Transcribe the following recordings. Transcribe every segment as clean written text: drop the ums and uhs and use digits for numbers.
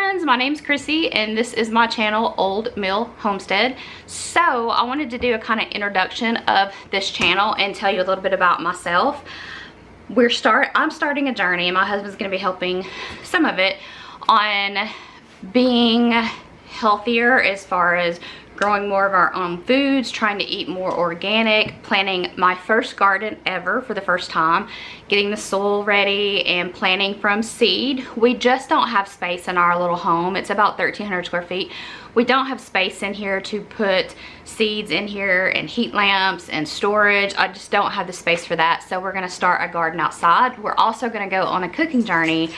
friends, my name's Chrissy and this is my channel, Old Mill Homestead. So I wanted to do a kind of introduction of this channel and tell you a little bit about myself. I'm starting a journey and my husband's going to be helping some of it on being healthier as far as growing more of our own foods, trying to eat more organic, planting my first garden ever for the first time, getting the soil ready and planting from seed. We just don't have space in our little home. It's about 1,300 square feet. We don't have space in here to put seeds in here and heat lamps and storage. I just don't have the space for that. So we're gonna start a garden outside. We're also gonna go on a cooking journey.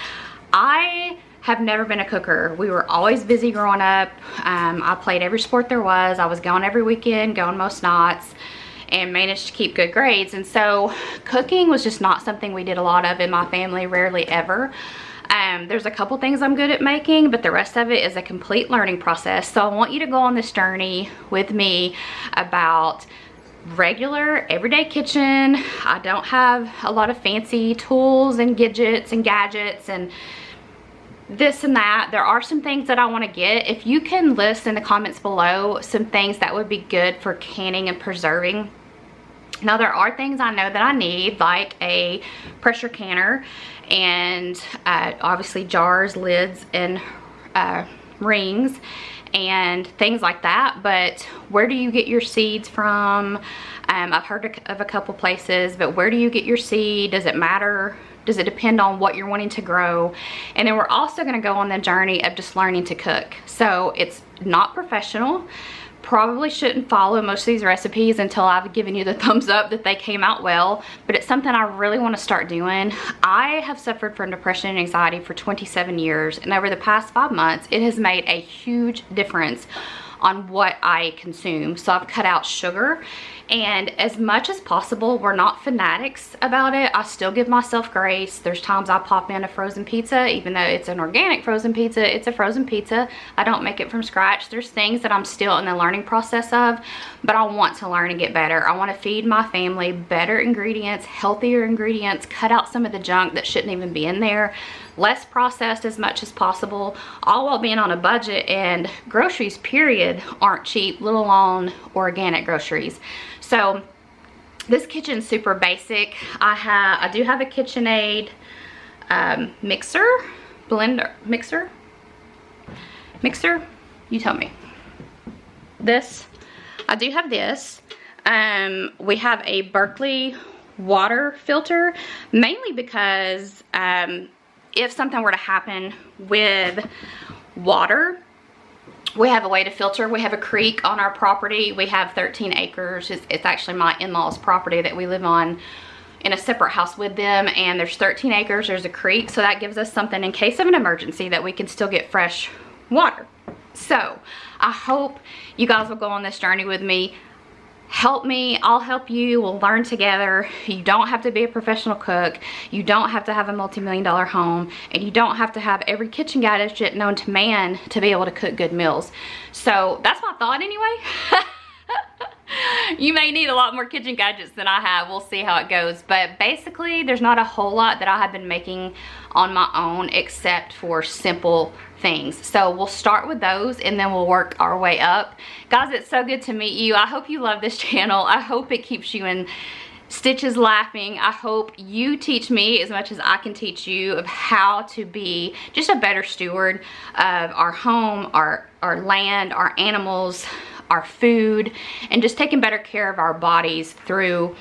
I have never been a cooker. We were always busy growing up. I played every sport there was. I was gone every weekend, going most nights, and managed to keep good grades. And so cooking was just not something we did a lot of in my family, rarely ever. There's a couple things I'm good at making, but the rest of it is a complete learning process. So I want you to go on this journey with me about regular everyday kitchen. I don't have a lot of fancy tools and gadgets and this and that. There are some things that I want to get. If you can list in the comments below some things that would be good for canning and preserving. Now there are things I know that I need, like a pressure canner and obviously jars, lids, and rings and things like that. But where do you get your seeds from? I've heard of a couple places, but where do you get your seed? Does it matter? Does it depend on what you're wanting to grow? And then we're also going to go on the journey of just learning to cook. So it's not professional. Probably shouldn't follow most of these recipes until I've given you the thumbs up that they came out well, but it's something I really want to start doing. I have suffered from depression and anxiety for 27 years, and over the past 5 months it has made a huge difference on what I consume. So I've cut out sugar, and as much as possible, we're not fanatics about it. I still give myself grace. There's times I pop in a frozen pizza, even though it's an organic frozen pizza, it's a frozen pizza. I don't make it from scratch. There's things that I'm still in the learning process of, but I want to learn and get better. I want to feed my family better ingredients, healthier ingredients, cut out some of the junk that shouldn't even be in there, less processed as much as possible, all while being on a budget. And groceries, period, aren't cheap, let alone organic groceries. So this kitchen's super basic. I do have a KitchenAid mixer, you tell me. I do have this. We have a Berkeley water filter, mainly because if something were to happen with water, we have a way to filter. We have a creek on our property. We have 13 acres. It's actually my in-laws' property that we live on in a separate house with them, and there's 13 acres. There's a creek, so that gives us something in case of an emergency that we can still get fresh water. So I hope you guys will go on this journey with me. Help me, I'll help you, we'll learn together. You don't have to be a professional cook, you don't have to have a multi-million-dollar home, and you don't have to have every kitchen gadget known to man to be able to cook good meals. So that's my thought anyway. You may need a lot more kitchen gadgets than I have. We'll see how it goes. But basically, there's not a whole lot that I have been making on my own except for simple things. So we'll start with those and then we'll work our way up. Guys, it's so good to meet you. I hope you love this channel. I hope it keeps you in stitches laughing. I hope you teach me as much as I can teach you of how to be just a better steward of our home, our land, our animals, our food, and just taking better care of our bodies through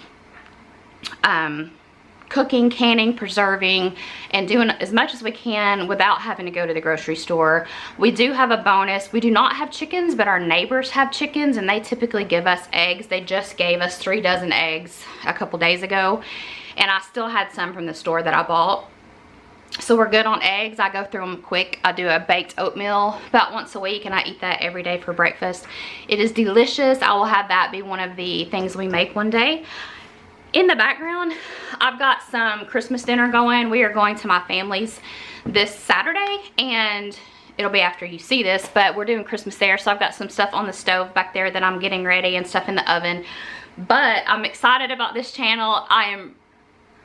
cooking, canning, preserving, and doing as much as we can without having to go to the grocery store. We do have a bonus. We do not have chickens, but our neighbors have chickens, and they typically give us eggs. They just gave us 3 dozen eggs a couple days ago, and I still had some from the store that I bought. So we're good on eggs. I go through them quick. I do a baked oatmeal about once a week, and I eat that every day for breakfast. It is delicious. I will have that be one of the things we make one day. In the background, I've got some Christmas dinner going. We are going to my family's this Saturday, and it'll be after you see this, but we're doing Christmas there. So I've got some stuff on the stove back there that I'm getting ready and stuff in the oven. But I'm excited about this channel.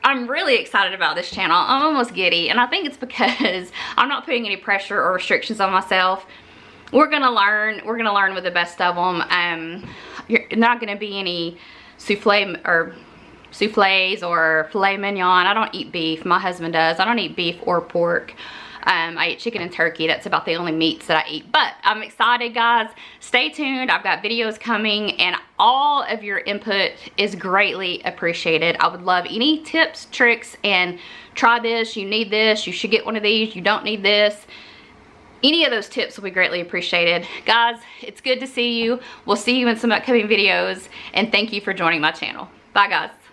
I'm really excited about this channel. I'm almost giddy, and I think it's because I'm not putting any pressure or restrictions on myself. We're gonna learn with the best of them. You're not gonna be any soufflés or filet mignon. I don't eat beef. My husband does. I don't eat beef or pork. I eat chicken and turkey. That's about the only meats that I eat. But I'm excited, guys. Stay tuned. I've got videos coming, and all of your input is greatly appreciated. I would love any tips, tricks, and try this. You need this. You should get one of these. You don't need this. Any of those tips will be greatly appreciated. Guys, it's good to see you. We'll see you in some upcoming videos, and thank you for joining my channel. Bye, guys.